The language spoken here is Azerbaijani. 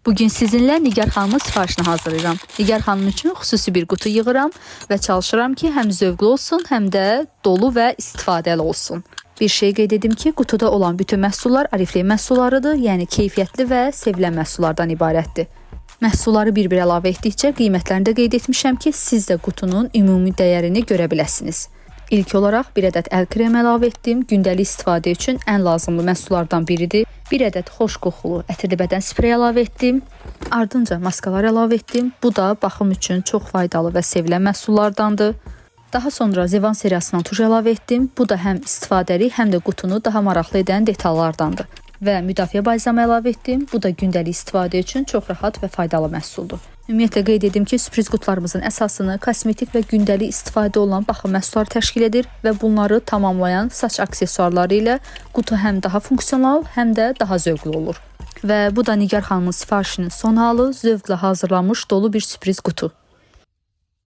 Bugün sizinlə Nigar xanımın sifarişini hazırlayıram. Nigar xanım üçün xüsusi bir qutu yığıram və çalışıram ki, həm zövqlü olsun, həm də dolu və istifadəli olsun. Bir şey qeyd edim ki, qutuda olan bütün məhsullar Oriflame məhsullarıdır, yəni keyfiyyətli və sevilən məhsullardan ibarətdir. Məhsulları bir-bir əlavə etdikcə qiymətlərini də qeyd etmişəm ki, siz də qutunun ümumi dəyərini görə biləsiniz. İlk olaraq bir ədəd əl kremi əlavə etdim. Gündəlik istifadə üçün ən lazımlı məhsullardan biridir. Bir ədəd xoş qoxulu ətirli bədən spreyi əlavə etdim. Ardınca maskalar əlavə etdim. Bu da baxım üçün çox faydalı və sevilən məhsullardandır. Daha sonra Zevan seriyasından tuj əlavə etdim. Bu da həm istifadəli, həm də qutunu daha maraqlı edən detallardandır. Və müdafiə balzamı əlavə etdim. Bu da gündəlik istifadə üçün çox rahat və faydalı məhsuldur. Ümumiyyətlə qeyd edim ki, sürpriz qutularımızın əsasını kosmetik və gündəlik istifadə olan baxım məhsulları təşkil edir və bunları tamamlayan saç aksesuarları ilə qutu həm daha funksional, həm də daha zövqlü olur. Və bu da Nigar xanımın sifarişinin son halı, zövqlə hazırlanmış dolu bir sürpriz qutu.